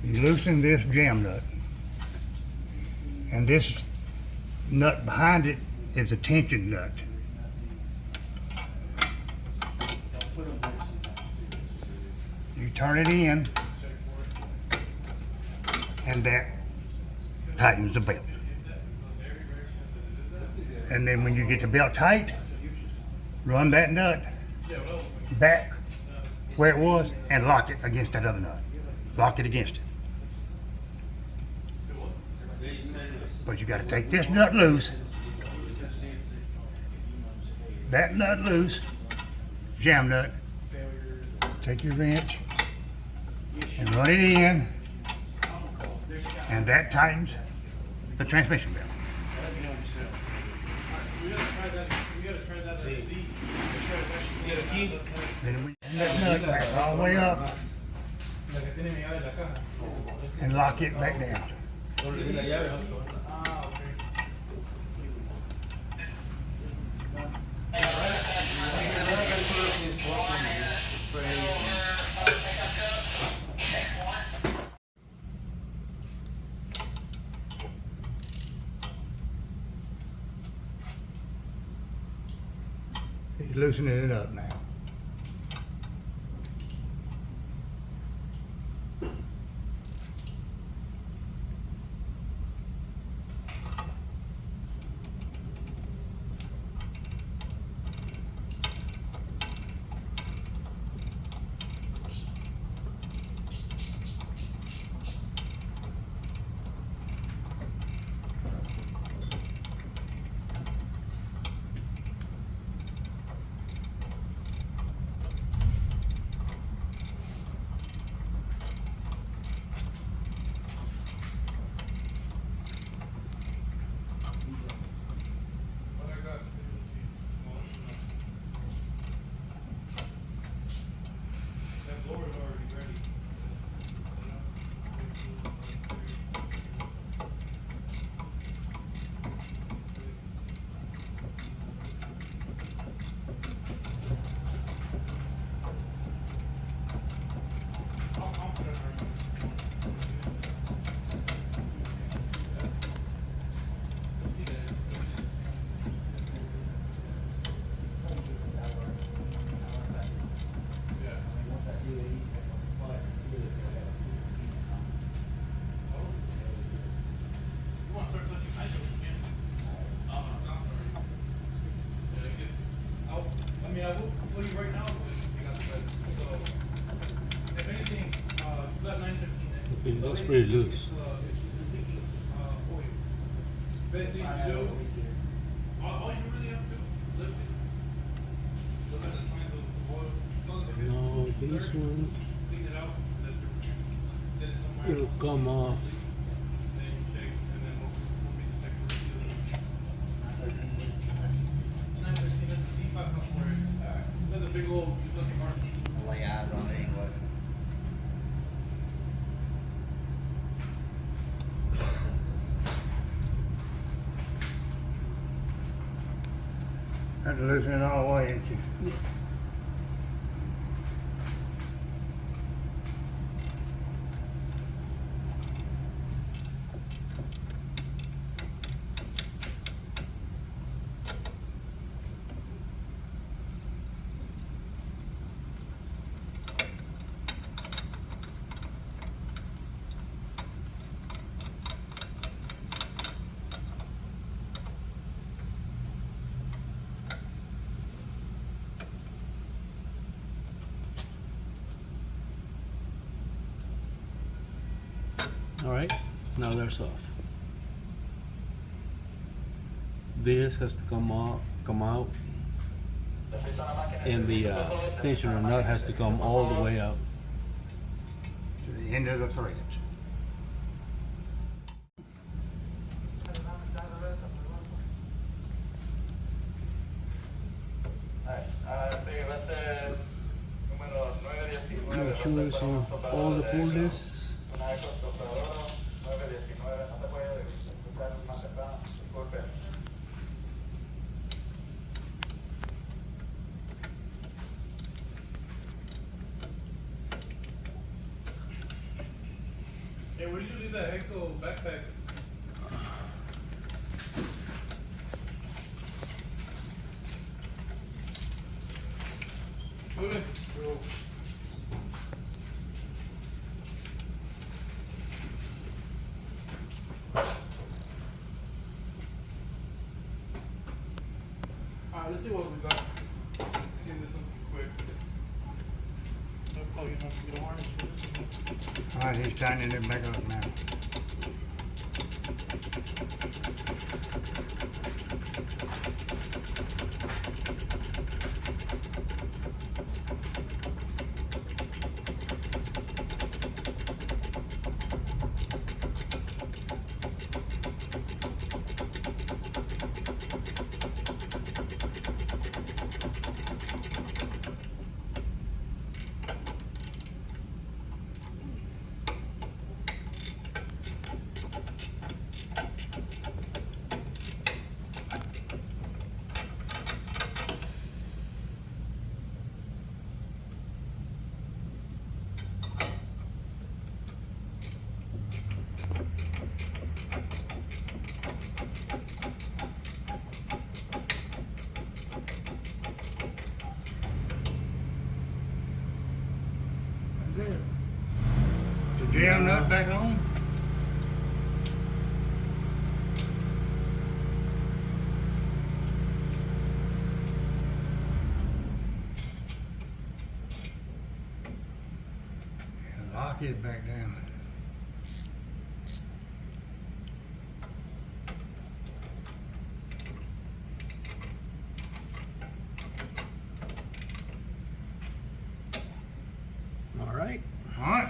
You loosen this jam nut, and this nut behind it is a tension nut. You turn it in, and that tightens the belt. And then when you get the belt tight, run that nut back where it was and lock it against that other nut. Lock it against it. But you got to take this nut loose, that nut loose, jam nut, take your wrench and run it in, and that tightens the transmission belt. Then we turn that nut back all the way up and lock it back down. He's loosening it up now. It looks pretty loose. Best thing to do, all you really have to do is lift it. Look at the signs of the oil. No, this one, Clean it out, set it somewhere. it'll come off. Then you check, and then we'll be the check. 915, that's the Z5 where it's there's a big old looking mark. I'll lay eyes on it anyway. Have to loosen it all the way, ain't you? All right, now that's off. This has to come out, and the tensioner nut has to come all the way out. To the end of the threads. Make sure it's on all the pull discs. that Echo backpack. Put it. Bro. Alright, let's see what we got. See if there's something quick. Oh, you have to get a harness for this. All right, he's tightening it back up now. The jam nut back on. And lock it back down. All right. All right.